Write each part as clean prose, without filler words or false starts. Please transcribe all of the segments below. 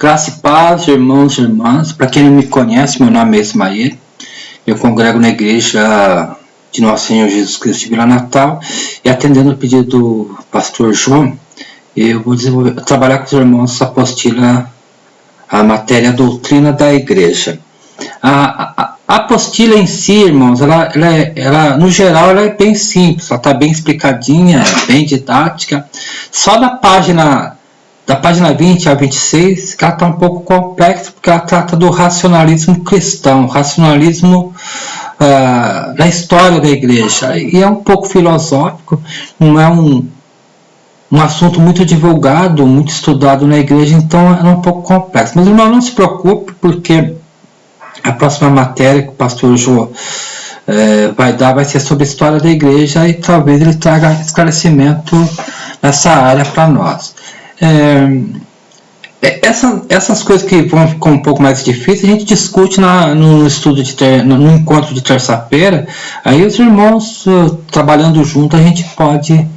Graça e paz, irmãos e irmãs. Para quem não me conhece, meu nome é Ismael. Eu congrego na igreja de Nosso Senhor Jesus Cristo de Vila Natal e, atendendo o pedido do pastor João, eu vou trabalhar com os irmãos a apostila, a matéria doutrina da igreja. A apostila em si, irmãos, ela no geral ela é bem simples, ela está bem explicadinha, bem didática. Só da página 20 a 26, ela está um pouco complexa, porque ela trata do racionalismo cristão, racionalismo da história da igreja, e é um pouco filosófico, não é um assunto muito divulgado, muito estudado na igreja, então é um pouco complexo. Mas, irmão, não se preocupe, porque a próxima matéria que o pastor João vai ser sobre a história da igreja, e talvez ele traga esclarecimento nessa área para nós. Essas coisas que vão ficar um pouco mais difíceis, a gente discute no estudo no encontro de terça-feira. Aí os irmãos, trabalhando junto, a gente pode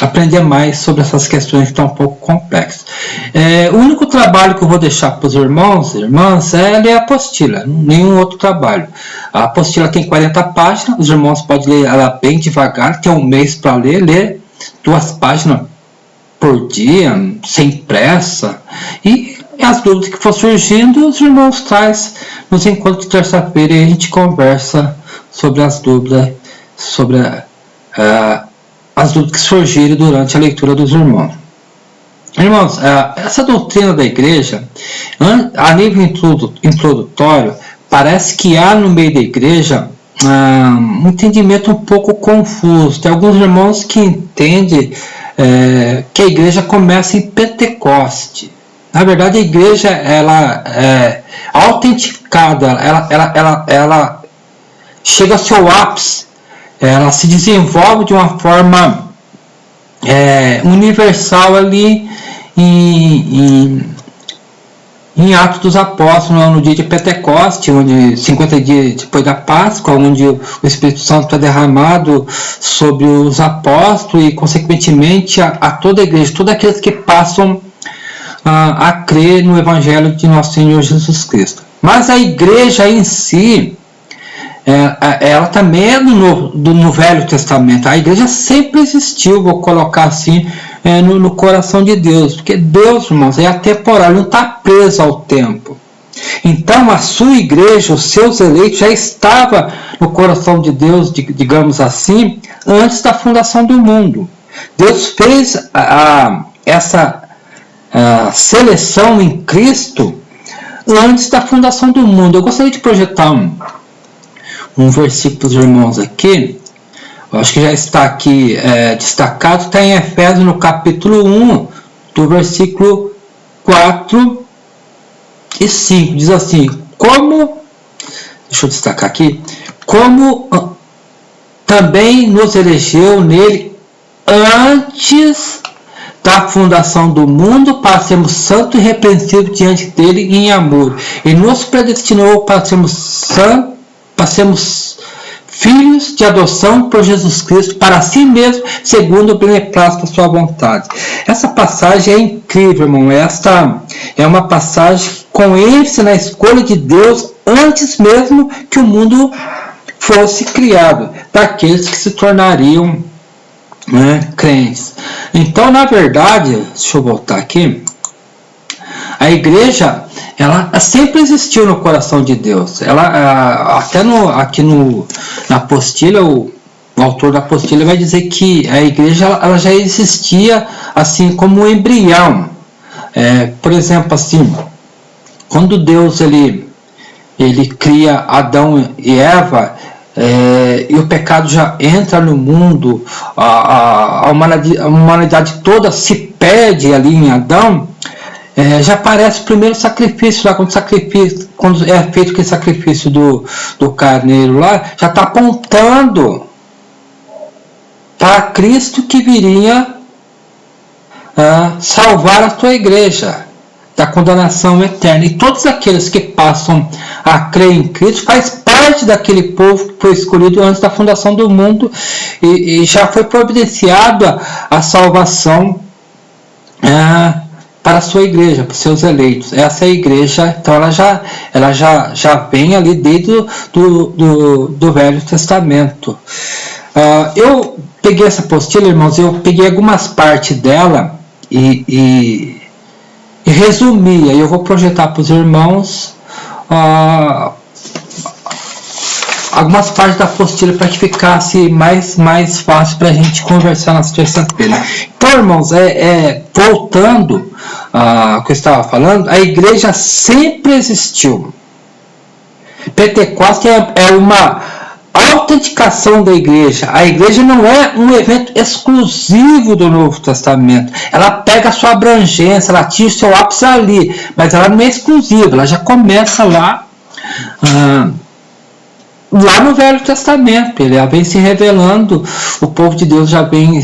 aprender mais sobre essas questões que estão um pouco complexas. O único trabalho que eu vou deixar para os irmãos e irmãs é ler a apostila, nenhum outro trabalho. A apostila tem 40 páginas, os irmãos podem ler ela bem devagar, tem um mês para ler 2 páginas por dia, sem pressa, e as dúvidas que for surgindo, os irmãos traz nos encontros de terça-feira, e a gente conversa sobre as dúvidas, sobre as dúvidas que surgirem durante a leitura dos irmãos. Irmãos, essa doutrina da igreja, a nível introdutório, parece que há no meio da igreja um entendimento um pouco confuso. Tem alguns irmãos que entendem que a igreja começa em Pentecoste. Na verdade, a igreja ela é autenticada, ela chega ao seu ápice, ela se desenvolve de uma forma universal ali em Atos dos Apóstolos, no dia de Pentecoste, onde 50 dias depois da Páscoa, onde o Espírito Santo é derramado sobre os apóstolos e, consequentemente, a toda a igreja, todos aqueles que passam a crer no Evangelho de Nosso Senhor Jesus Cristo. Mas a igreja em si, ela também é no Velho Testamento. A igreja sempre existiu, vou colocar assim, no coração de Deus, porque Deus, irmãos, é atemporal, não está preso ao tempo. Então a sua igreja, os seus eleitos, já estava no coração de Deus, digamos assim, antes da fundação do mundo. Deus fez essa seleção em Cristo antes da fundação do mundo. Eu gostaria de projetar um versículo dos irmãos aqui. Eu acho que já está aqui destacado, está em Efésios, no capítulo 1, do versículo 4 e 5. Diz assim: deixa eu destacar aqui, como também nos elegeu nele antes da fundação do mundo, para sermos santos e irrepreensíveis diante dele em amor. E nos predestinou para sermos filhos de adoção por Jesus Cristo, para si mesmo, segundo o beneplácito da sua vontade. Essa passagem é incrível, irmão. Esta é uma passagem com ênfase na escolha de Deus antes mesmo que o mundo fosse criado, daqueles que se tornariam crentes. Então, na verdade, deixa eu voltar aqui, a igreja, ela sempre existiu no coração de Deus. Até aqui na apostila, o autor da apostila vai dizer que a igreja ela já existia assim como um embrião. Por exemplo, assim, quando Deus ele cria Adão e Eva, e o pecado já entra no mundo, a humanidade toda se perde ali em Adão. Já aparece o primeiro sacrifício lá, quando é feito aquele sacrifício do carneiro lá, já está apontando para Cristo que viria salvar a sua igreja da condenação eterna. E todos aqueles que passam a crer em Cristo faz parte daquele povo que foi escolhido antes da fundação do mundo, e já foi providenciada a salvação para a sua igreja, para os seus eleitos. Essa é a igreja, então ela já vem ali desde do Velho Testamento. Eu peguei essa apostila, irmãos, eu peguei algumas partes dela e resumi, aí eu vou projetar para os irmãos algumas partes da apostila para que ficasse mais fácil para a gente conversar na terça-feira. Então, irmãos, voltando ao que eu estava falando, a igreja sempre existiu. Pentecostes é uma autenticação da igreja. A igreja não é um evento exclusivo do Novo Testamento. Ela pega a sua abrangência, ela atinge o seu ápice ali, mas ela não é exclusiva, ela já começa lá no Velho Testamento. Ele já vem se revelando, o povo de Deus já vem,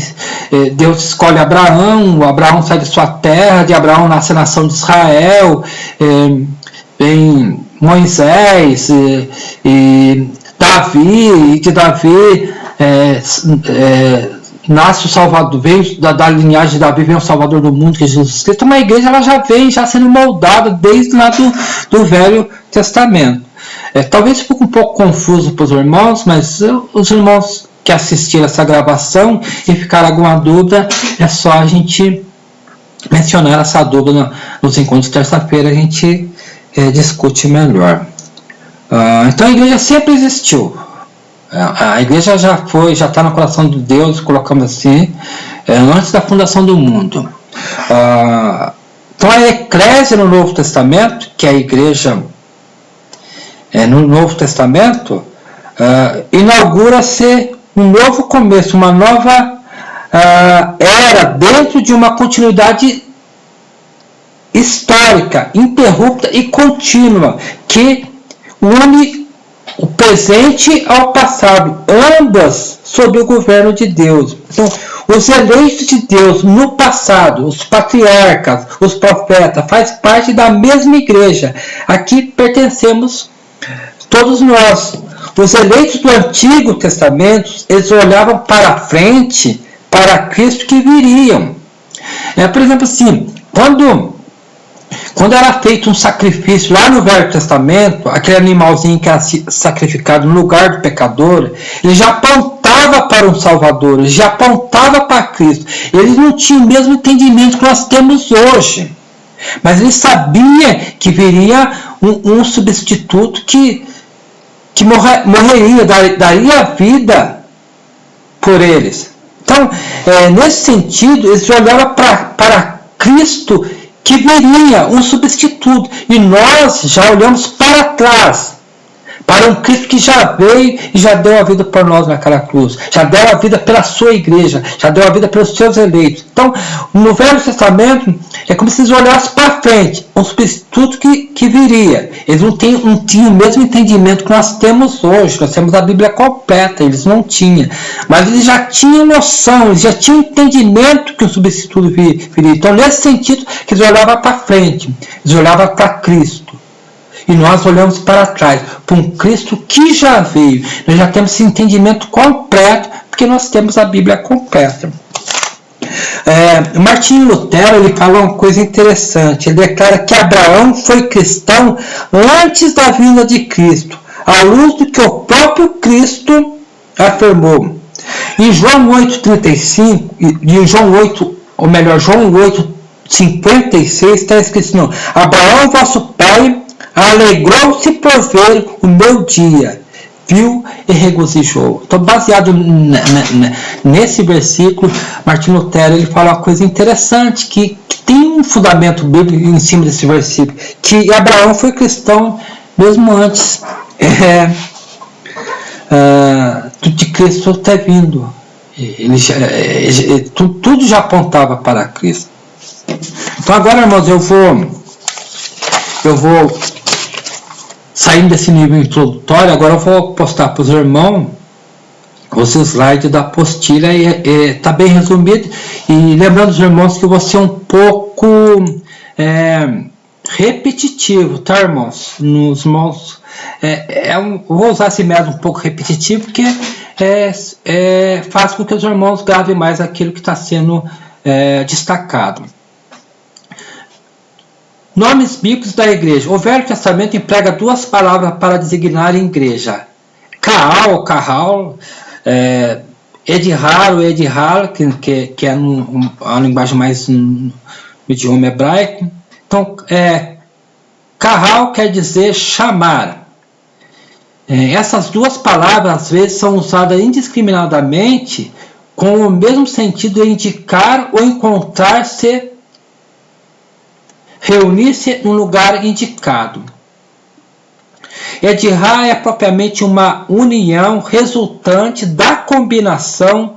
Deus escolhe Abraão sai de sua terra, de Abraão nasce a nação de Israel, vem Moisés e Davi, e de Davi nasce o Salvador, veio da linhagem de Davi, vem o Salvador do mundo, que é Jesus Cristo. Uma igreja ela já vem sendo moldada desde lá do Velho Testamento. Talvez fique um pouco confuso para os irmãos, mas os irmãos que assistiram essa gravação e ficaram alguma dúvida, é só a gente mencionar essa dúvida nos encontros de terça-feira, a gente discute melhor. Então a igreja sempre existiu. A igreja já está no coração de Deus, colocamos assim, antes da fundação do mundo. Então a eclésia no Novo Testamento, que é a igreja no Novo Testamento, inaugura-se um novo começo, uma nova era dentro de uma continuidade histórica, interrupta e contínua, que une o presente ao passado, ambas sob o governo de Deus. Então, os eleitos de Deus no passado, os patriarcas, os profetas, faz parte da mesma igreja. Aqui pertencemos todos nós. Os eleitos do Antigo Testamento, eles olhavam para frente, para Cristo que viriam. Por exemplo, assim, quando era feito um sacrifício lá no Velho Testamento, aquele animalzinho que era sacrificado no lugar do pecador, ele já apontava para um Salvador, ele já apontava para Cristo. Eles não tinham o mesmo entendimento que nós temos hoje. Mas eles sabiam que viria um substituto que morreria, daria vida por eles. Então, nesse sentido, eles olhavam para Cristo que viria, um substituto. E nós já olhamos para trás, para um Cristo que já veio e já deu a vida por nós naquela cruz, já deu a vida pela sua igreja, já deu a vida pelos seus eleitos. Então, no Velho Testamento, é como se eles olhassem para frente, um substituto que viria. Eles não tinham o mesmo entendimento que nós temos hoje, nós temos a Bíblia completa, eles não tinham. Mas eles já tinham noção, eles já tinham entendimento que o substituto viria. Então, nesse sentido, que eles olhavam para frente, eles olhavam para Cristo. E nós olhamos para trás, para um Cristo que já veio. Nós já temos esse entendimento completo, porque nós temos a Bíblia completa. Martinho Lutero, ele fala uma coisa interessante. Ele declara que Abraão foi cristão antes da vinda de Cristo, à luz do que o próprio Cristo afirmou. Em João 8,35, João 8,56, está escrito assim: Abraão, vosso pai, alegrou-se por ver o meu dia, viu e regozijou. Então, baseado nesse versículo, Martinho Lutero ele fala uma coisa interessante, que tem um fundamento bíblico em cima desse versículo, que Abraão foi cristão mesmo antes de Cristo ter vindo. Tudo já apontava para Cristo. Então agora, irmãos, eu vou saindo desse nível introdutório, agora eu vou postar para os irmãos os slides da apostila, e está bem resumido. E lembrando os irmãos que eu vou ser um pouco repetitivo, tá, irmãos? Nos irmãos, vou usar esse método um pouco repetitivo, porque faz com que os irmãos gravem mais aquilo que está sendo destacado. Nomes bíblicos da igreja. O Velho Testamento emprega duas palavras para designar a igreja. Kahal, Edihar, que é a linguagem mais no idioma hebraico. Então, Kahal quer dizer chamar. Essas duas palavras, às vezes, são usadas indiscriminadamente com o mesmo sentido de indicar ou encontrar-se, reunir-se num lugar indicado. Edihar é propriamente uma união resultante da combinação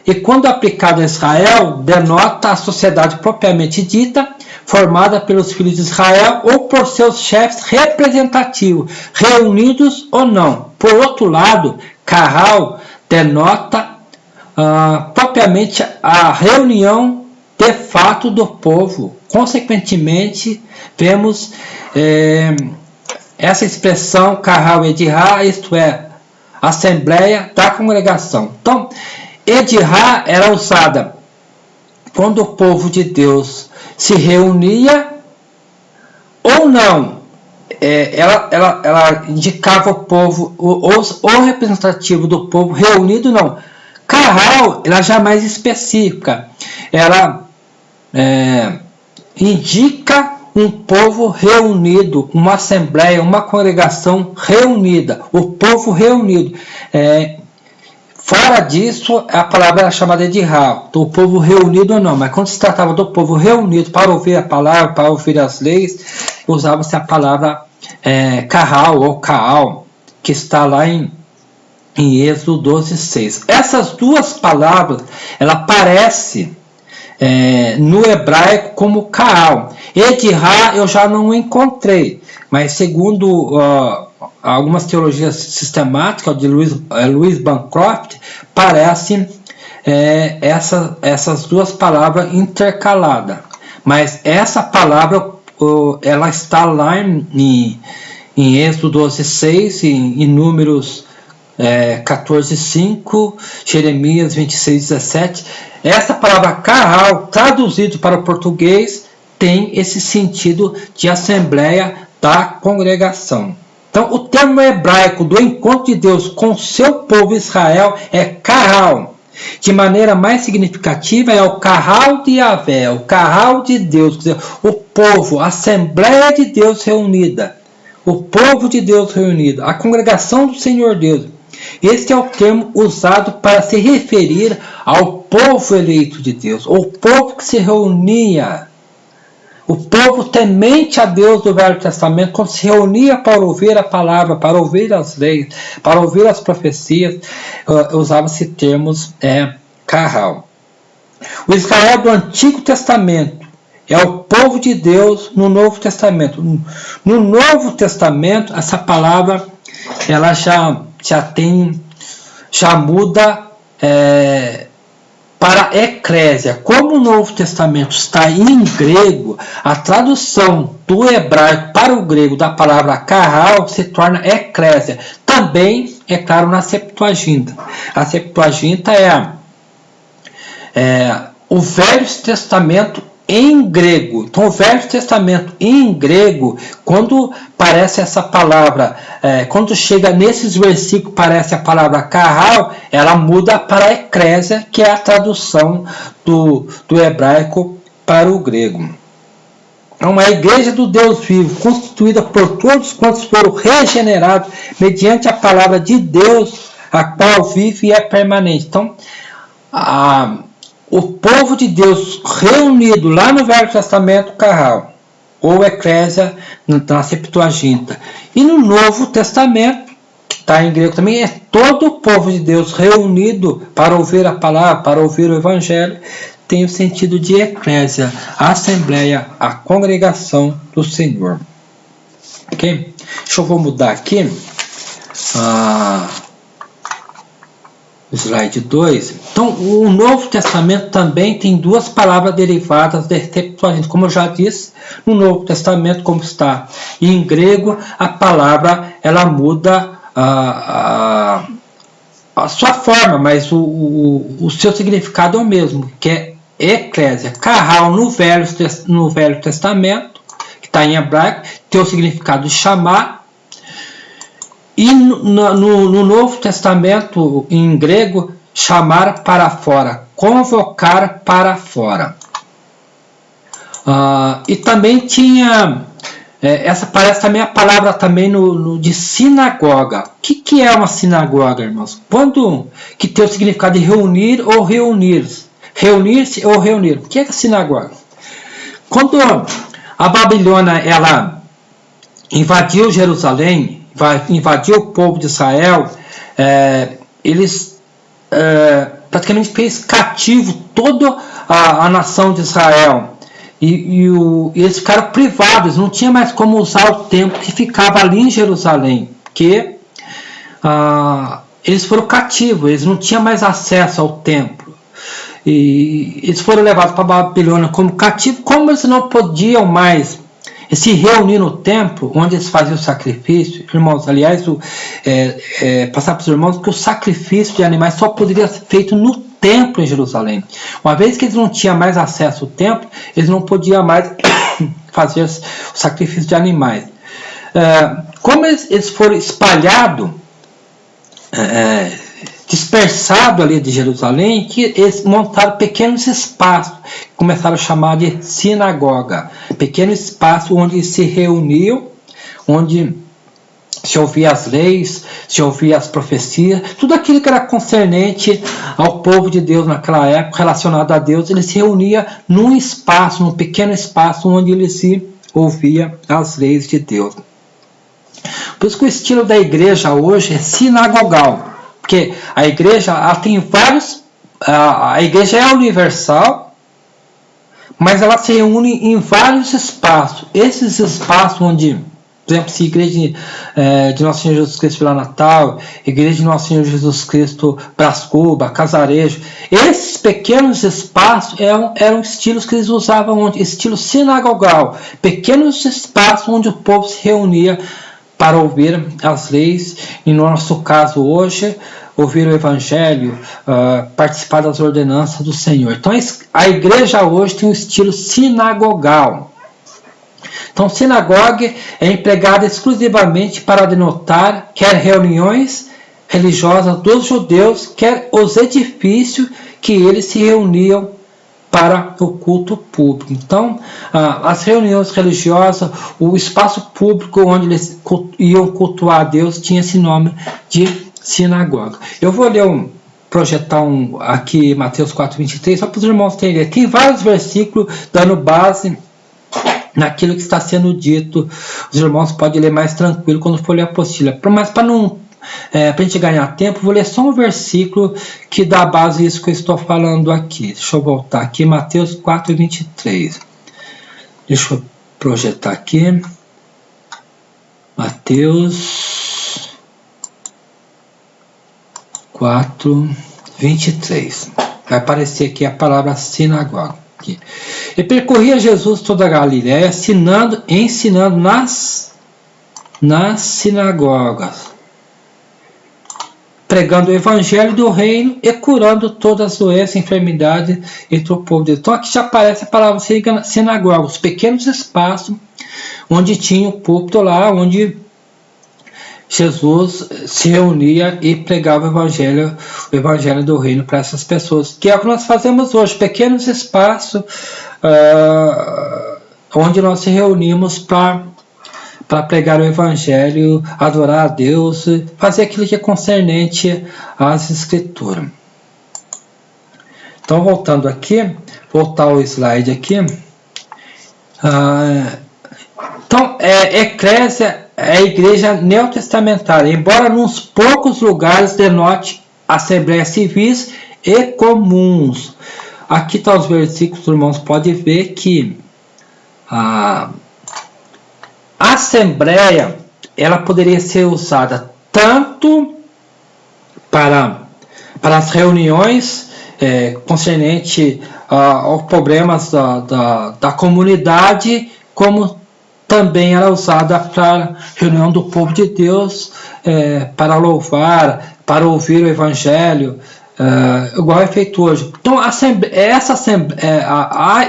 e, quando aplicado a Israel, denota a sociedade propriamente dita, formada pelos filhos de Israel ou por seus chefes representativos, reunidos ou não. Por outro lado, Kahal denota propriamente a reunião de fato do povo. Consequentemente, vemos essa expressão Kahal Edihar, isto é, Assembleia da Congregação. Então, Edihar era usada quando o povo de Deus se reunia ou não. Ela indicava o povo, o representativo do povo reunido, não. Kahal, ela já é mais específica. Ela indica um povo reunido, uma assembleia, uma congregação reunida, o povo reunido. Fora disso, a palavra era chamada de Edihar, do povo reunido ou não, mas quando se tratava do povo reunido para ouvir a palavra, para ouvir as leis, usava-se a palavra Kahal ou Kaal, que está lá em Êxodo 12:6. Essas duas palavras, ela aparece no hebraico como Kaal. Edihar eu já não encontrei, mas segundo algumas teologias sistemáticas de Louis Bancroft, parece essas duas palavras intercaladas. Mas essa palavra ela está lá em Êxodo 12:6, em Números 14:5, Jeremias 26:17. Essa palavra Kahal, traduzido para o português, tem esse sentido de assembleia da congregação. Então, o termo hebraico do encontro de Deus com seu povo Israel é Kahal. De maneira mais significativa, é o Kahal de Yahvé, o Kahal de Deus, quer dizer, o povo, a Assembleia de Deus reunida, o povo de Deus reunido, a congregação do Senhor Deus. Este é o termo usado para se referir ao povo eleito de Deus, o povo que se reunia. O povo temente a Deus do Velho Testamento, quando se reunia para ouvir a palavra, para ouvir as leis, para ouvir as profecias, usava-se termos Kahal. O Israel do Antigo Testamento é o povo de Deus no Novo Testamento. No Novo Testamento, essa palavra ela já muda para eclésia. Como o Novo Testamento está em grego, a tradução do hebraico para o grego da palavra Kahal se torna eclésia. Também, é claro, na Septuaginta. A Septuaginta é o Velho Testamento em grego. Então, o Velho Testamento em grego, quando aparece essa palavra, quando chega nesses versículos, aparece a palavra Kahal, ela muda para eclésia, que é a tradução do hebraico para o grego. Então, a igreja do Deus vivo, constituída por todos quantos foram regenerados mediante a palavra de Deus, a qual vive e é permanente. Então, o povo de Deus reunido lá no Velho Testamento, Kahal, ou eclésia na Septuaginta. E no Novo Testamento, que está em grego também, é todo o povo de Deus reunido para ouvir a palavra, para ouvir o Evangelho, tem o sentido de eclésia, a assembleia, a congregação do Senhor. Ok? Vou mudar aqui. Slide 2. Então, o Novo Testamento também tem duas palavras derivadas de Septuaginta. Como eu já disse, no Novo Testamento, como está em grego, a palavra ela muda a sua forma, mas o seu significado é o mesmo, que é eclésia. Kahal no Velho Testamento está em hebraico, tem o significado de chamar. E no Novo Testamento, em grego, chamar para fora, convocar para fora. E também tinha, essa parece também a palavra também de sinagoga. O que é uma sinagoga, irmãos? Quando que tem o significado de reunir ou reunir. Reunir-se ou reunir. O que é a sinagoga? Quando a Babilônia ela invadiu Jerusalém, invadiu o povo de Israel, eles praticamente fez cativo toda a nação de Israel. E eles ficaram privados, não tinha mais como usar o templo que ficava ali em Jerusalém, porque eles foram cativos, eles não tinham mais acesso ao templo. E eles foram levados para a Babilônia como cativos, como eles não podiam mais se reunir no templo, onde eles faziam o sacrifício. Irmãos, aliás, passar para os irmãos que o sacrifício de animais só poderia ser feito no templo em Jerusalém. Uma vez que eles não tinham mais acesso ao templo, eles não podiam mais fazer o sacrifício de animais. Como eles foram espalhados, dispersados ali de Jerusalém, que eles montaram pequenos espaços, começaram a chamar de sinagoga, pequenos espaços onde se reuniam, onde se ouvia as leis, se ouvia as profecias, tudo aquilo que era concernente ao povo de Deus naquela época, relacionado a Deus, ele se reunia num espaço, num pequeno espaço onde ele se ouvia as leis de Deus. Por isso que o estilo da igreja hoje é sinagogal, porque a igreja ela tem vários, a igreja é universal, mas ela se reúne em vários espaços. Esses espaços onde, por exemplo, se a igreja de Nosso Senhor Jesus Cristo Vila Natal, igreja de Nosso Senhor Jesus Cristo Brás Cubas, Casarejo, esses pequenos espaços eram estilos que eles usavam, estilo sinagogal, pequenos espaços onde o povo se reunia para ouvir as leis, e no nosso caso hoje, ouvir o Evangelho, participar das ordenanças do Senhor. Então a igreja hoje tem um estilo sinagogal. Então sinagoga é empregada exclusivamente para denotar quer reuniões religiosas dos judeus, quer os edifícios que eles se reuniam para o culto público. Então, as reuniões religiosas, o espaço público onde eles iam cultuar a Deus tinha esse nome de sinagoga. Eu vou projetar aqui Mateus 4:23, só para os irmãos entenderem. Tem vários versículos dando base naquilo que está sendo dito. Os irmãos podem ler mais tranquilo quando for ler a apostila. Mas para a gente ganhar tempo, vou ler só um versículo que dá base a isso que eu estou falando aqui. Deixa eu voltar aqui, Mateus 4:23. Deixa eu projetar aqui. Mateus 4:23. Vai aparecer aqui a palavra sinagoga. Aqui. E percorria Jesus toda a Galiléia, ensinando nas sinagogas, pregando o evangelho do reino e curando todas as doenças e enfermidades entre o povo de Deus. Então aqui já aparece a palavra sinagoga, os pequenos espaços onde tinha o púlpito lá, onde Jesus se reunia e pregava o evangelho do reino para essas pessoas, que é o que nós fazemos hoje, pequenos espaços onde nós se reunimos para pregar o evangelho, adorar a Deus, fazer aquilo que é concernente às escrituras. Então, voltando aqui, voltar ao slide aqui. Então, eclésia é a igreja neotestamentária, embora nos poucos lugares denote assembleias civis e comuns. Aqui estão os versículos, os irmãos podem ver que a assembleia ela poderia ser usada tanto para as reuniões concernente aos problemas da comunidade, como também era usada para a reunião do povo de Deus, para louvar, para ouvir o evangelho, igual é feito hoje. Então, a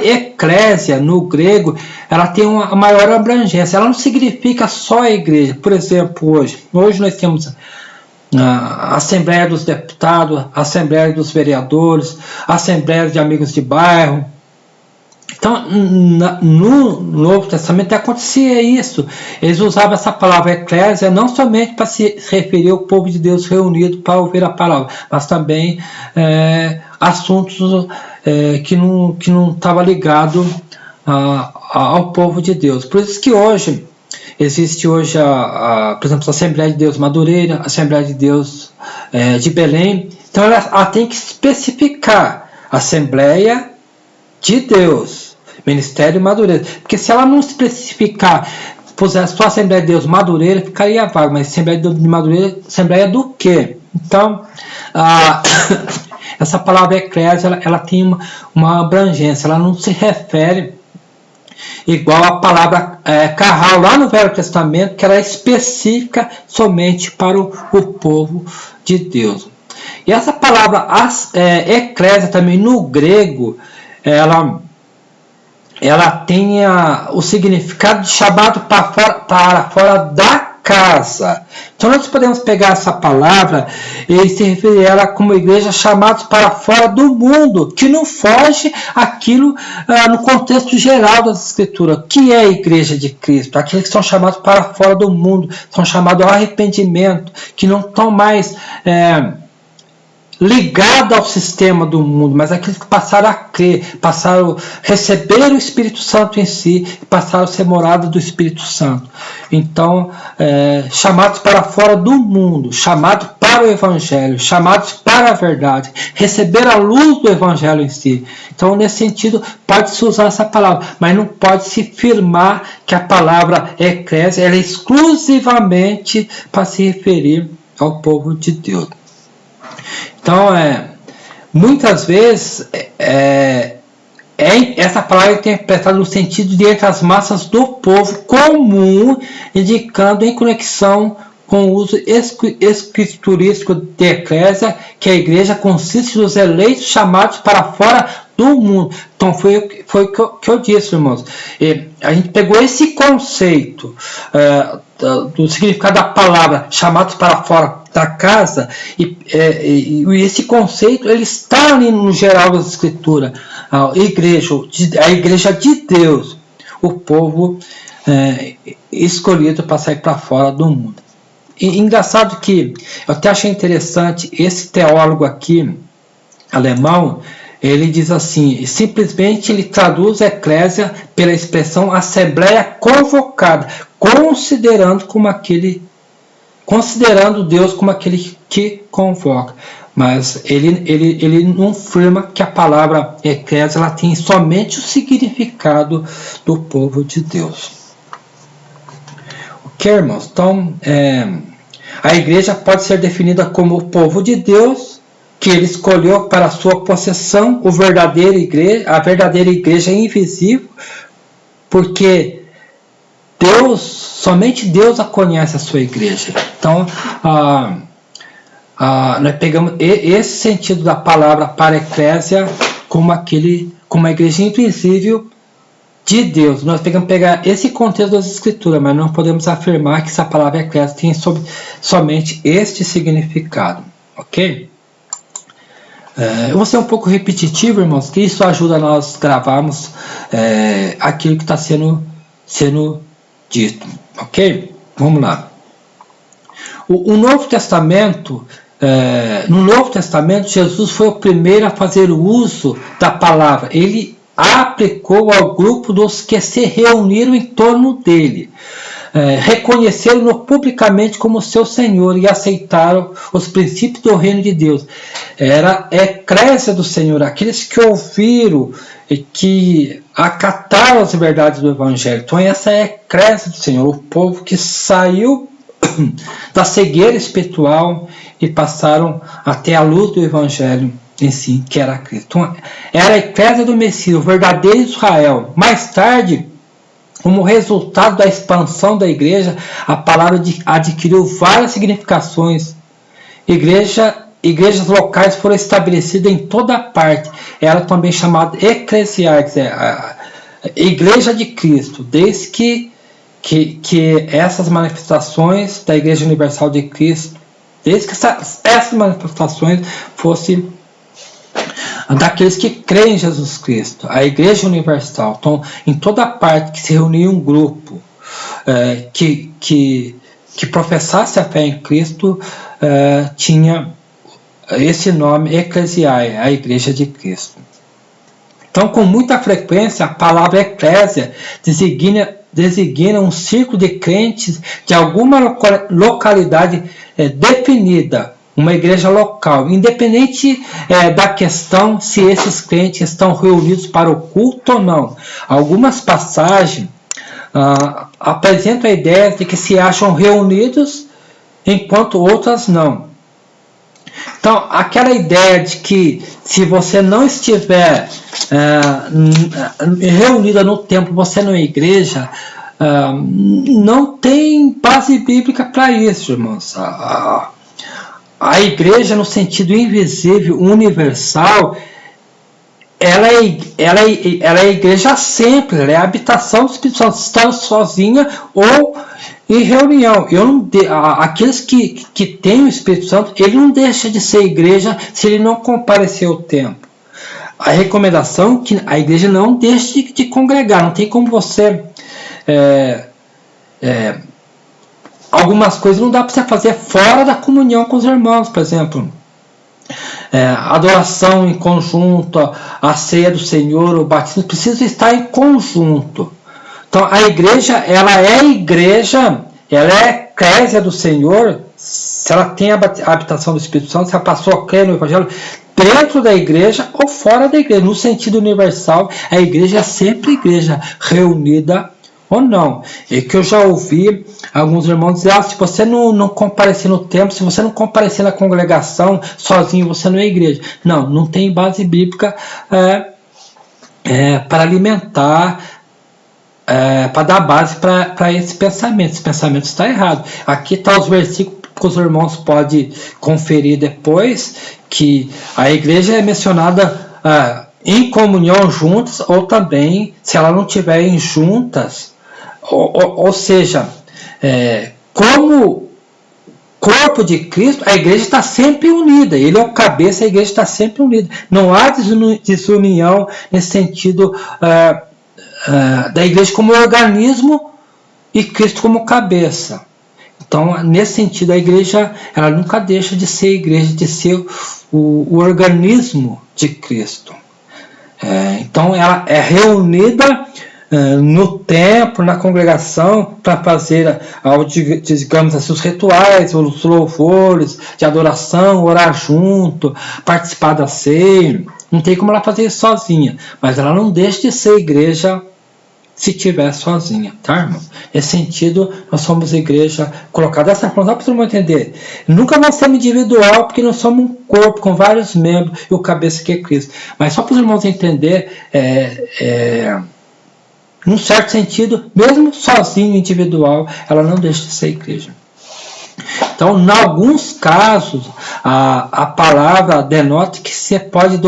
eclésia, no grego, ela tem uma maior abrangência. Ela não significa só a igreja. Por exemplo, hoje nós temos a Assembleia dos Deputados, a Assembleia dos Vereadores, a Assembleia de Amigos de Bairro. Então, no Novo Testamento acontecia isso. Eles usavam essa palavra eclésia não somente para se referir ao povo de Deus reunido para ouvir a palavra, mas também assuntos que não estavam ligados ao povo de Deus. Por isso que hoje existe por exemplo, a Assembleia de Deus Madureira, a Assembleia de Deus de Belém. Então ela tem que especificar Assembleia de Deus, Ministério Madureira, porque se ela não especificar, pusesse só Assembleia de Deus Madureira, ficaria vago, mas Assembleia de Deus de Madureira, Assembleia do quê? Então, essa palavra eclésia, ela tem uma abrangência, ela não se refere igual a palavra carral lá no Velho Testamento, que era específica somente para o povo de Deus. E essa palavra eclésia também no grego, ela tem o significado de chamado para fora da casa. Então nós podemos pegar essa palavra e se referir a ela como igreja chamados para fora do mundo, que não foge aquilo no contexto geral das Escrituras. Que é a igreja de Cristo? Aqueles que são chamados para fora do mundo, são chamados ao arrependimento, que não estão mais ligado ao sistema do mundo, mas aqueles que passaram a crer, passaram a receber o Espírito Santo em si, passaram a ser morada do Espírito Santo. Então, chamados para fora do mundo, chamados para o Evangelho, chamados para a verdade, receber a luz do Evangelho em si. Então, nesse sentido, pode-se usar essa palavra, mas não pode se afirmar que a palavra eclésia é exclusivamente para se referir ao povo de Deus. Então, muitas vezes, essa palavra é interpretada no sentido de entre as massas do povo comum, indicando em conexão com o uso escriturístico de eclésia, que a igreja consiste dos eleitos chamados para fora do mundo. Então, foi o que eu disse, irmãos. A gente pegou esse conceito do significado da palavra chamados para fora da casa, e esse conceito ele está ali no geral das Escrituras. A igreja de Deus, o povo escolhido para sair para fora do mundo. E engraçado que eu até achei interessante, esse teólogo aqui, alemão, ele diz assim, simplesmente ele traduz a eclésia pela expressão assembleia convocada, considerando Deus como aquele que convoca. Mas ele não afirma que a palavra eclésia ela tem somente o significado do povo de Deus. Ok, irmãos? Então, a igreja pode ser definida como o povo de Deus, que ele escolheu para a sua possessão, a verdadeira igreja é invisível, porque somente Deus a conhece, a sua igreja. Então, nós pegamos esse sentido da palavra para eclésia como a igreja invisível de Deus. Nós pegar esse contexto das Escrituras, mas não podemos afirmar que essa palavra eclésia tem somente este significado. Ok? Eu vou ser um pouco repetitivo, irmãos, que isso ajuda a nós gravarmos aquilo que está sendo dito. Ok? Vamos lá. No Novo Testamento, Jesus foi o primeiro a fazer uso da palavra. Ele aplicou ao grupo dos que se reuniram em torno dele. Reconheceram-no publicamente como seu Senhor e aceitaram os princípios do reino de Deus. Era a eclésia do Senhor, aqueles que ouviram e que acataram as verdades do Evangelho. Então essa é a eclésia do Senhor, o povo que saiu da cegueira espiritual e passaram até a luz do Evangelho em si, que era Cristo. Então, era a eclésia do Messias, o verdadeiro Israel. Mais tarde, como resultado da expansão da igreja, a palavra adquiriu várias significações. Igreja igrejas locais foram estabelecidas em toda parte. Ela também chamada eclesial, a Igreja de Cristo, desde que essas manifestações da Igreja Universal de Cristo, desde que essas manifestações fossem daqueles que creem em Jesus Cristo, a Igreja Universal. Então, em toda parte que se reunia um grupo que professasse a fé em Cristo, tinha esse nome eclesiae, a Igreja de Cristo. Então, com muita frequência, a palavra eclésia designa um círculo de crentes de alguma localidade definida, uma igreja local, independente da questão se esses crentes estão reunidos para o culto ou não. Algumas passagens apresentam a ideia de que se acham reunidos, enquanto outras não. Então, aquela ideia de que se você não estiver reunida no templo, você não é igreja, não tem base bíblica para isso, irmãos. A igreja, no sentido invisível, universal, ela é a igreja sempre, ela é a habitação do Espírito Santo, estando sozinha ou em reunião. Aqueles que têm o Espírito Santo, ele não deixa de ser igreja se ele não comparecer ao templo. A recomendação é que a igreja não deixe de congregar, não tem como você... algumas coisas não dá para você fazer fora da comunhão com os irmãos, por exemplo... adoração em conjunto, a ceia do Senhor, o batismo, precisa estar em conjunto. Então, a igreja, ela é eclésia do Senhor, se ela tem a habitação do Espírito Santo, se ela passou a crer no Evangelho, dentro da igreja ou fora da igreja. No sentido universal, a igreja é sempre igreja, reunida ou não. E que eu já ouvi alguns irmãos dizer, se você não comparecer no templo, se você não comparecer na congregação sozinho, você não é igreja. Não tem base bíblica para alimentar, para dar base para esse pensamento. Esse pensamento está errado. Aqui está os versículos que os irmãos podem conferir depois, que a igreja é mencionada em comunhão juntas, ou também, se ela não estiver em juntas, ou seja, como corpo de Cristo, a igreja está sempre unida. Ele é o cabeça, a igreja está sempre unida. Não há desunião nesse sentido da igreja como organismo e Cristo como cabeça. Então, nesse sentido, a igreja ela nunca deixa de ser igreja, de ser o organismo de Cristo. Então, ela é reunida no templo, na congregação, para fazer, digamos assim, os rituais, os louvores de adoração, orar junto, participar da ceia. Não tem como ela fazer isso sozinha, mas ela não deixa de ser igreja se estiver sozinha, tá, irmão? Nesse sentido, nós somos igreja colocada dessa forma, só para todo mundo entender. Nunca nós somos individual, porque nós somos um corpo com vários membros e o cabeça que é Cristo. Mas só para os irmãos entender, num certo sentido, mesmo sozinho, individual, ela não deixa de ser igreja. Então, em alguns casos, a palavra denota que se pode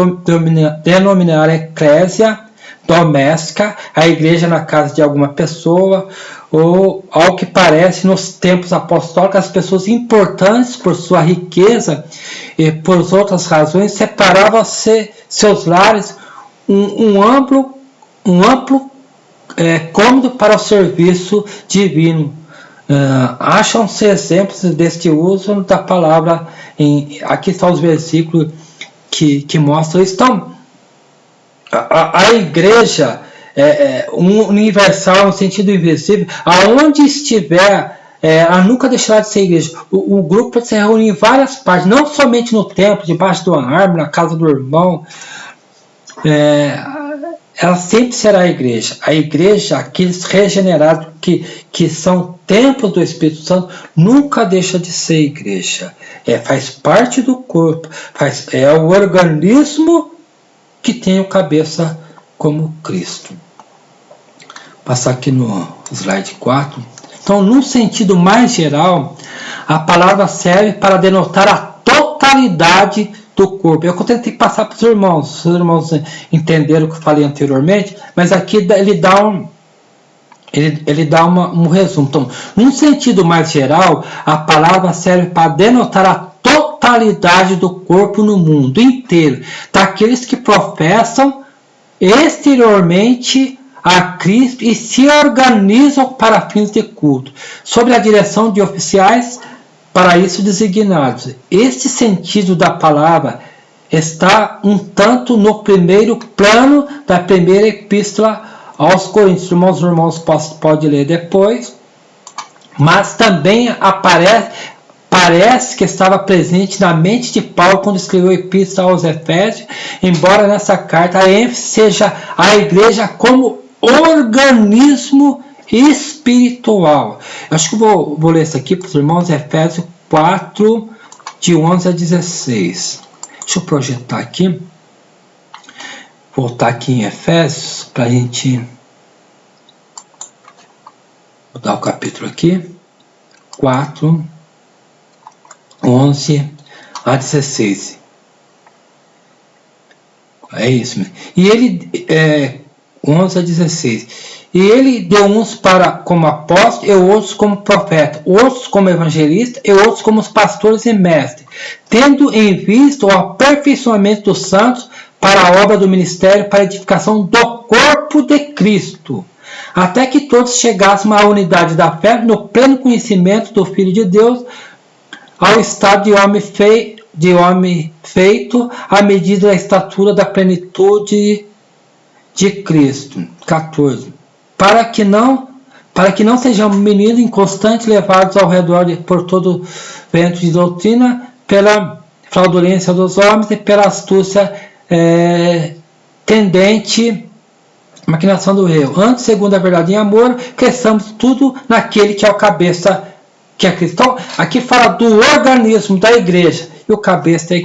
denominar eclésia doméstica, a igreja na casa de alguma pessoa, ou, ao que parece, nos tempos apostólicos, as pessoas importantes por sua riqueza e por outras razões separavam seus lares um amplo cômodo para o serviço divino. Acham-se exemplos deste uso da palavra. Aqui estão os versículos que mostram isso. Então, a igreja universal, no sentido invisível, aonde estiver, ela nunca deixará de ser igreja. O grupo se reúne em várias partes, não somente no templo, debaixo de uma árvore, na casa do irmão. Ela sempre será a igreja. A igreja, aqueles regenerados que são templos do Espírito Santo, nunca deixa de ser igreja. Faz parte do corpo, é o organismo que tem o cabeça como Cristo. Vou passar aqui no slide 4. Então, num sentido mais geral, a palavra serve para denotar a totalidade totalidade do corpo. Eu tentei passar para os irmãos entenderam o que eu falei anteriormente, mas aqui ele dá um resumo. Então, num sentido mais geral, a palavra serve para denotar a totalidade do corpo no mundo inteiro, daqueles que professam exteriormente a Cristo e se organizam para fins de culto, sob a direção de oficiais para isso designados. Este sentido da palavra está um tanto no primeiro plano da primeira epístola aos Coríntios. Os irmãos podem ler depois, mas também parece que estava presente na mente de Paulo quando escreveu a epístola aos Efésios, embora nessa carta a ênfase seja a igreja como organismo espiritual. Eu acho que vou ler isso aqui para os irmãos, Efésios 4, de 11 a 16. Deixa eu projetar aqui. Voltar aqui em Efésios para a gente mudar o capítulo aqui. 4, 11 a 16. É isso mesmo. E ele, 11 a 16. E ele deu uns como apóstolos, e outros como profetas, outros como evangelistas, e outros como pastores e mestres, tendo em vista o aperfeiçoamento dos santos para a obra do ministério, para a edificação do corpo de Cristo, até que todos chegassem à unidade da fé, no pleno conhecimento do Filho de Deus, ao estado de homem feito, à medida da estatura da plenitude de Cristo. 14. Para que não sejamos meninos inconstantes, levados ao redor por todo vento de doutrina, pela fraudulência dos homens e pela astúcia tendente maquinação do erro. Antes, segundo a verdade em amor, cresçamos tudo naquele que é o cabeça, que é Cristo. Então, aqui fala do organismo da igreja, e o cabeça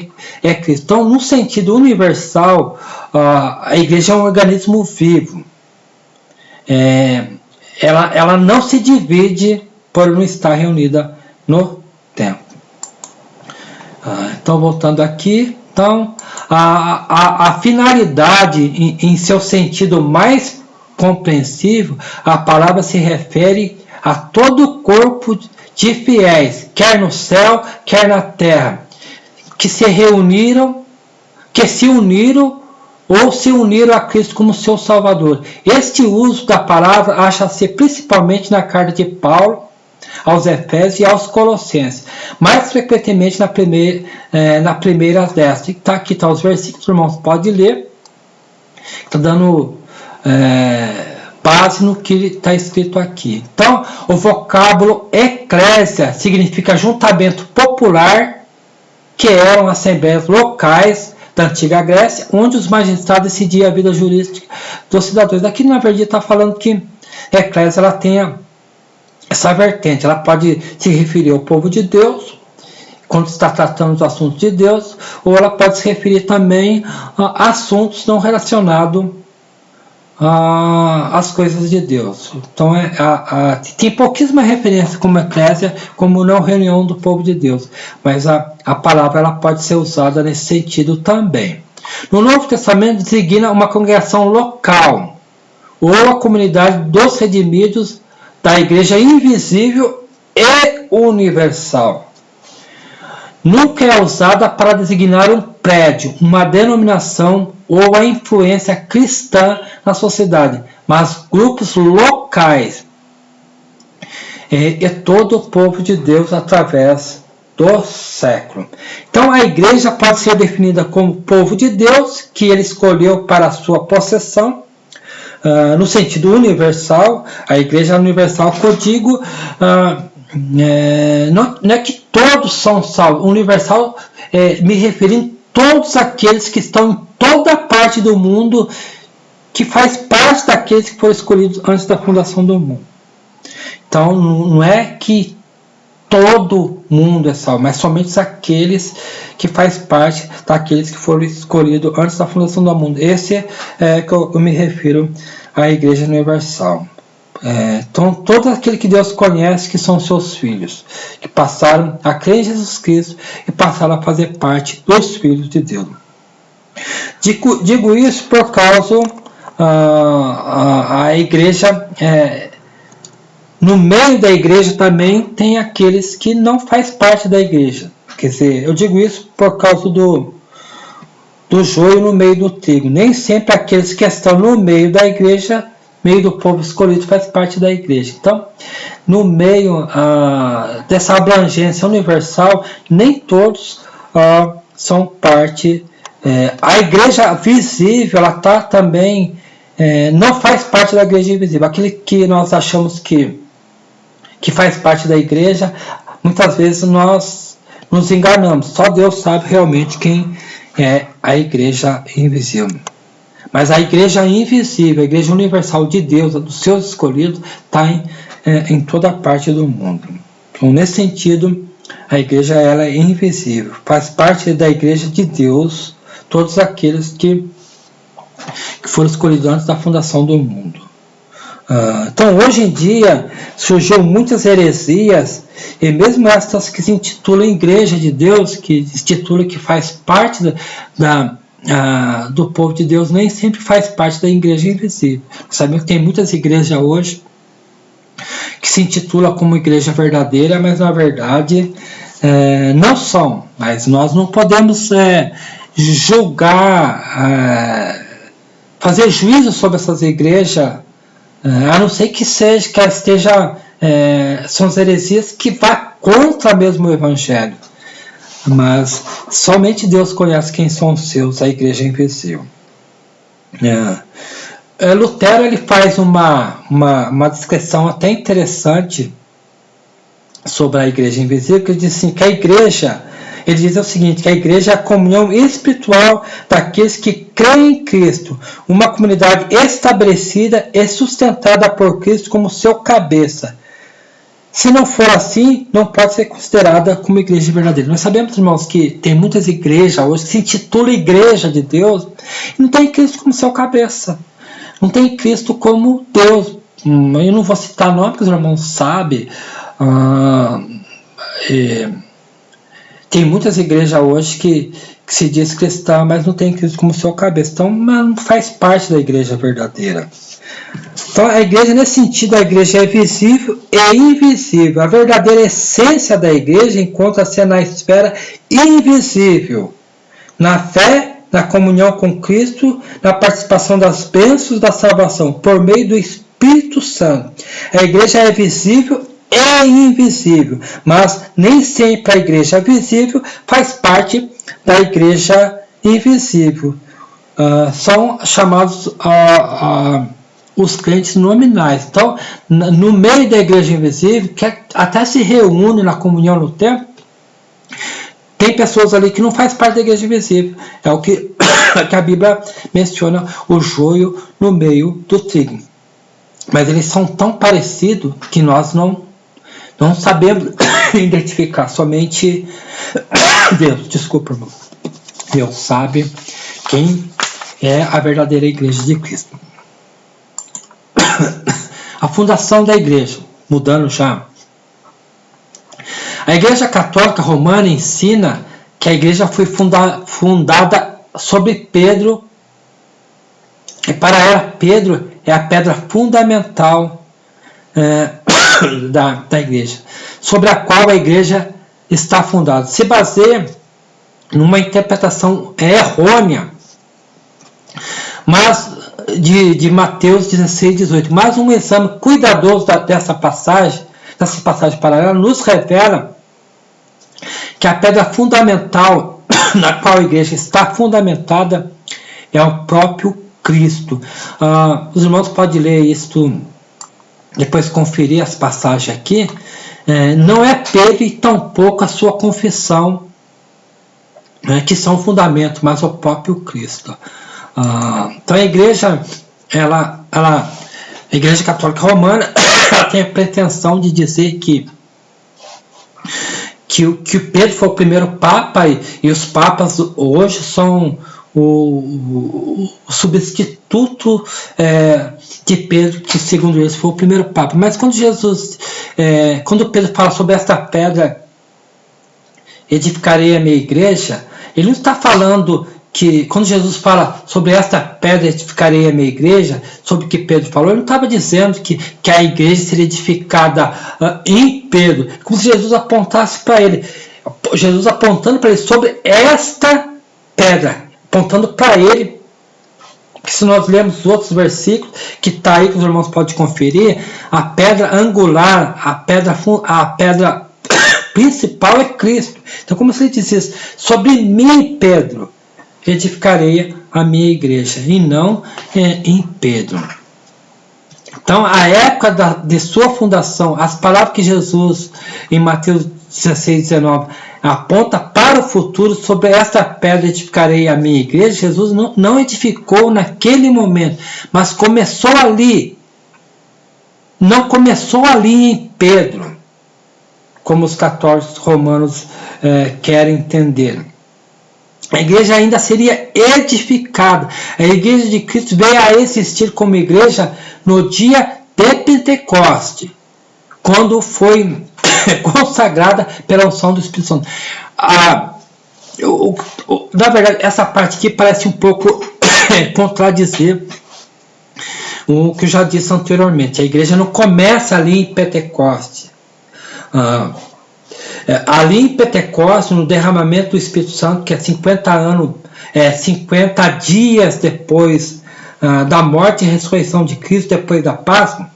é Cristo. Então, no sentido universal, a igreja é um organismo vivo. Ela não se divide por não estar reunida no templo. Então, voltando aqui, então, a finalidade, em seu sentido mais compreensível, a palavra se refere a todo o corpo de fiéis, quer no céu, quer na terra, que se uniram ou se uniram a Cristo como seu Salvador. Este uso da palavra acha-se principalmente na carta de Paulo aos Efésios e aos Colossenses, mais frequentemente na primeira desta. Aqui está os versículos, irmãos, pode ler. Está dando base no que está escrito aqui. Então, o vocábulo eclésia significa juntamento popular, que eram assembleias locais da antiga Grécia, onde os magistrados decidiam a vida jurídica dos cidadãos. Aqui, na verdade, está falando que a eclésia ela tem essa vertente. Ela pode se referir ao povo de Deus, quando está tratando dos assuntos de Deus, ou ela pode se referir também a assuntos não relacionados às coisas de Deus. Então, tem pouquíssima referência como eclésia, como não reunião do povo de Deus, mas a palavra ela pode ser usada nesse sentido também. No Novo Testamento designa uma congregação local, ou a comunidade dos redimidos da igreja invisível e universal. Nunca é usada para designar um prédio, uma denominação ou a influência cristã na sociedade, mas grupos locais e todo o povo de Deus através do século. Então a igreja pode ser definida como povo de Deus, que ele escolheu para a sua possessão, no sentido universal. A igreja universal que eu digo, não é que todos são salvos. Universal, me referindo a todos aqueles que estão em toda parte do mundo, que faz parte daqueles que foram escolhidos antes da fundação do mundo. Então, não é que todo mundo é salvo, mas somente aqueles que faz parte daqueles que foram escolhidos antes da fundação do mundo. Esse é que eu me refiro à Igreja Universal. Então, todo aquele que Deus conhece, que são seus filhos, que passaram a crer em Jesus Cristo e passaram a fazer parte dos filhos de Deus. Digo isso por causa a igreja, no meio da igreja também tem aqueles que não fazem parte da igreja. Quer dizer, eu digo isso por causa do joio no meio do trigo. Nem sempre aqueles que estão no meio da igreja, meio do povo escolhido, faz parte da igreja. Então, no meio dessa abrangência universal, nem todos são parte. A igreja visível, ela tá também, não faz parte da igreja invisível. Aquele que nós achamos que faz parte da igreja, muitas vezes nós nos enganamos. Só Deus sabe realmente quem é a igreja invisível. Mas a igreja invisível, a igreja universal de Deus, dos seus escolhidos, está em toda parte do mundo. Então, nesse sentido, a igreja ela é invisível. Faz parte da igreja de Deus todos aqueles que foram escolhidos antes da fundação do mundo. Então, hoje em dia, surgiu muitas heresias, e mesmo essas que se intitulam Igreja de Deus, que se intitulam que faz parte do povo de Deus, nem sempre faz parte da igreja invisível. Sabemos que tem muitas igrejas hoje que se intitulam como igreja verdadeira, mas na verdade não são. Mas nós não podemos julgar, fazer juízo sobre essas igrejas, a não ser que esteja são as heresias que vão contra mesmo o evangelho. Mas somente Deus conhece quem são os seus, a igreja invisível. Lutero ele faz uma descrição até interessante sobre a igreja invisível, que ele diz assim, que a igreja, ele diz o seguinte, que a igreja é a comunhão espiritual daqueles que creem em Cristo, uma comunidade estabelecida e sustentada por Cristo como seu cabeça. Se não for assim, não pode ser considerada como igreja verdadeira. Nós sabemos, irmãos, que tem muitas igrejas hoje que se intitulam Igreja de Deus e não tem Cristo como seu cabeça. Não tem Cristo como Deus. Eu não vou citar nome, porque os irmãos sabem. Tem muitas igrejas hoje que se diz cristã, mas não tem Cristo como seu cabeça. Então, não faz parte da igreja verdadeira. Então, a igreja, nesse sentido, a igreja é visível e invisível. A verdadeira essência da igreja encontra-se na esfera invisível, na fé, na comunhão com Cristo, na participação das bênçãos da salvação, por meio do Espírito Santo. A igreja é visível e invisível, mas nem sempre a igreja visível faz parte da igreja invisível. São chamados os crentes nominais. Então, no meio da igreja invisível, que até se reúne na comunhão no templo, tem pessoas ali que não faz parte da igreja invisível. É o que a Bíblia menciona, o joio no meio do trigo. Mas eles são tão parecidos que nós não sabemos identificar. Somente Deus, desculpa, irmão. Deus sabe quem é a verdadeira igreja de Cristo. A fundação da igreja, mudando já. A Igreja Católica Romana ensina que a igreja foi fundada sobre Pedro, e para ela Pedro é a pedra fundamental da igreja, sobre a qual a igreja está fundada. Se baseia numa interpretação errônea, mas de Mateus 16, 18. Mas um exame cuidadoso dessa passagem paralela nos revela que a pedra fundamental na qual a igreja está fundamentada é o próprio Cristo. Os irmãos podem ler isto, depois conferir as passagens aqui. Não é Pedro e tampouco a sua confissão que são fundamento, mas o próprio Cristo. Então a igreja, a Igreja Católica Romana, ela tem a pretensão de dizer que Pedro foi o primeiro Papa e os Papas hoje são o substituto de Pedro, que segundo eles foi o primeiro Papa. Mas quando quando Pedro fala sobre esta pedra, edificarei a minha igreja, ele não está falando que, quando Jesus fala sobre esta pedra, edificarei a minha igreja, sobre o que Pedro falou, ele não estava dizendo que a igreja seria edificada em Pedro, como se Jesus apontasse para ele, Jesus apontando para ele sobre esta pedra, apontando para ele, que se nós lermos os outros versículos, que está aí, que os irmãos podem conferir, a pedra angular, a pedra principal é Cristo. Então, como se ele dissesse, sobre mim, Pedro, edificarei a minha igreja, e não em Pedro. Então, a época de sua fundação, as palavras que Jesus, em Mateus 16, 19, aponta para o futuro, sobre esta pedra edificarei a minha igreja, Jesus não edificou naquele momento, mas começou ali. Não começou ali em Pedro, como os católicos romanos querem entender. A igreja ainda seria edificada. A igreja de Cristo veio a existir como igreja no dia de Pentecoste, quando foi consagrada pela unção do Espírito Santo. Na verdade, essa parte aqui parece um pouco contradizer o que eu já disse anteriormente. A igreja não começa ali em Pentecoste. Ali em Pentecostes, no derramamento do Espírito Santo, que é 50 dias depois da morte e ressurreição de Cristo, depois da Páscoa,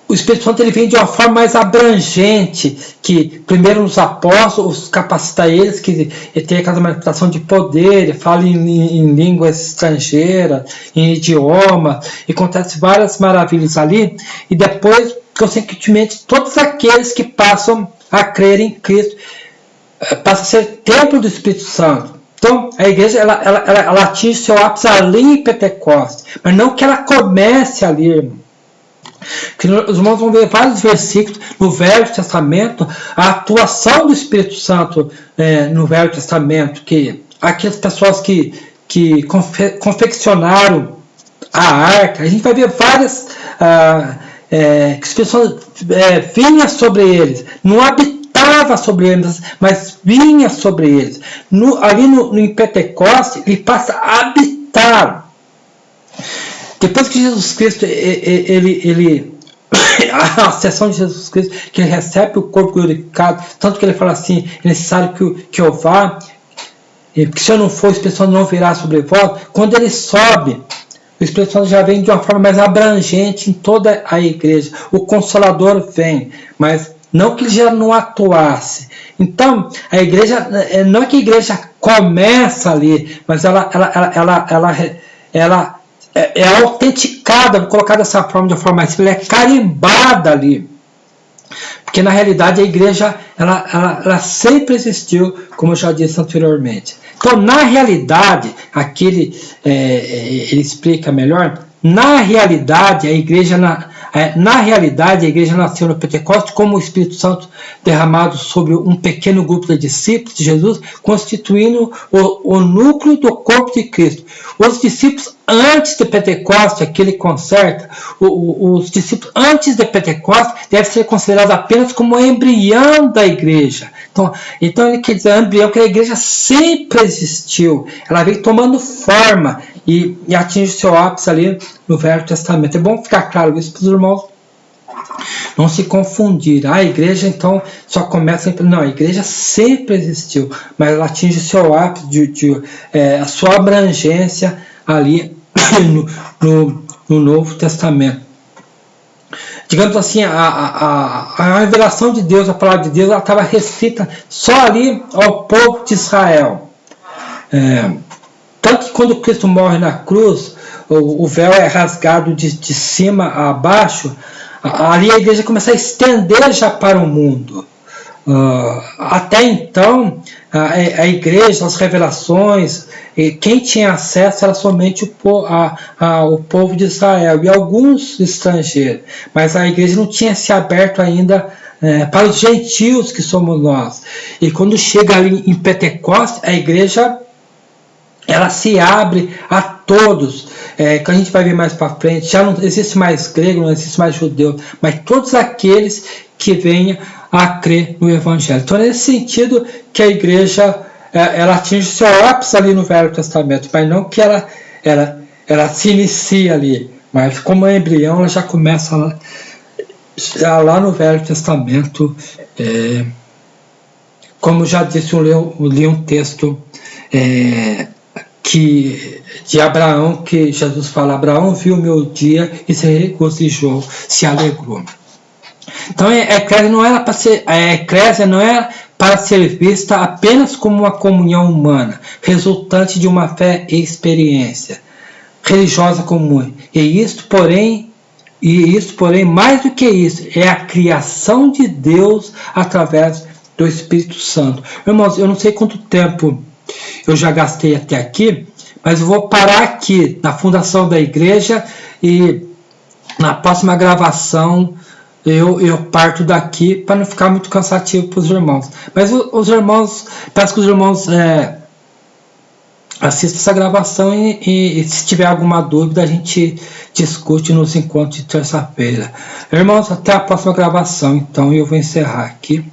o Espírito Santo ele vem de uma forma mais abrangente, que primeiro os apóstolos capacita eles, que tem aquela manifestação de poder, fala em línguas estrangeiras, em idioma, e acontece várias maravilhas ali, e depois, consequentemente, todos aqueles que passam a crer em Cristo passam a ser templo do Espírito Santo. Então, a igreja ela atinge seu ápice ali em Pentecostes, mas não que ela comece ali, irmão. Que os irmãos vão ver vários versículos no Velho Testamento, a atuação do Espírito Santo no Velho Testamento, que aquelas pessoas que confeccionaram a arca, a gente vai ver várias que as pessoas vinha sobre eles, não habitava sobre eles, mas vinha sobre eles. Ali em Pentecostes, ele passa a habitar. Depois que Jesus Cristo, a ascensão de Jesus Cristo, que ele recebe o corpo glorificado, tanto que ele fala assim, é necessário que eu vá, porque se eu não for, as pessoas não virá sobre vós. Quando ele sobe, o Espírito Santo já vem de uma forma mais abrangente em toda a igreja. O Consolador vem, mas não que ele já não atuasse. Então, a igreja, não é que a igreja começa ali, mas ela é autenticada, vou colocar dessa forma, de uma forma mais simples, ela é carimbada ali. Porque na realidade a igreja ela sempre existiu, como eu já disse anteriormente. Então, na realidade, aqui ele explica melhor, na realidade a igreja nasceu no Pentecostes como o Espírito Santo derramado sobre um pequeno grupo de discípulos de Jesus, constituindo o núcleo do corpo de Cristo. Os discípulos antes de Pentecostes, aqui ele conserta, os discípulos antes de Pentecostes devem ser considerados apenas como o embrião da igreja. Então ele quer dizer embrião, que a igreja sempre existiu, ela veio tomando forma e atinge seu ápice ali no Velho Testamento. É bom ficar claro isso para os irmãos não se confundir. A igreja então só começa sempre. Não, a igreja sempre existiu, mas ela atinge seu ápice, a sua abrangência ali no Novo Testamento. Digamos assim, a revelação de Deus, a palavra de Deus, ela estava restrita só ali ao povo de Israel. Tanto que quando Cristo morre na cruz, o véu é rasgado de cima a baixo, ali a igreja começa a estender já para o mundo. Até então, a igreja, as revelações, quem tinha acesso era somente o povo de Israel e alguns estrangeiros, mas a igreja não tinha se aberto ainda para os gentios que somos nós. E quando chega ali em Pentecostes, a igreja ela se abre a todos, que a gente vai ver mais para frente, já não existe mais grego, não existe mais judeu, mas todos aqueles que venham a crer no Evangelho. Então, nesse sentido que a igreja ela atinge o seu ápice ali no Velho Testamento, mas não que ela se inicia ali, mas como é embrião, ela já começa lá no Velho Testamento. Como já disse, eu li um texto de Abraão, que Jesus fala: Abraão viu o meu dia e se regozijou, se alegrou. Então a eclésia não era para ser vista apenas como uma comunhão humana, resultante de uma fé e experiência religiosa comum. E isto, porém, mais do que isso, é a criação de Deus através do Espírito Santo. Irmãos, eu não sei quanto tempo eu já gastei até aqui, mas eu vou parar aqui na fundação da igreja e na próxima gravação eu parto daqui para não ficar muito cansativo para os irmãos. Mas os irmãos, peço que os irmãos assistam essa gravação e se tiver alguma dúvida a gente discute nos encontros de terça-feira. Irmãos, até a próxima gravação, então eu vou encerrar aqui.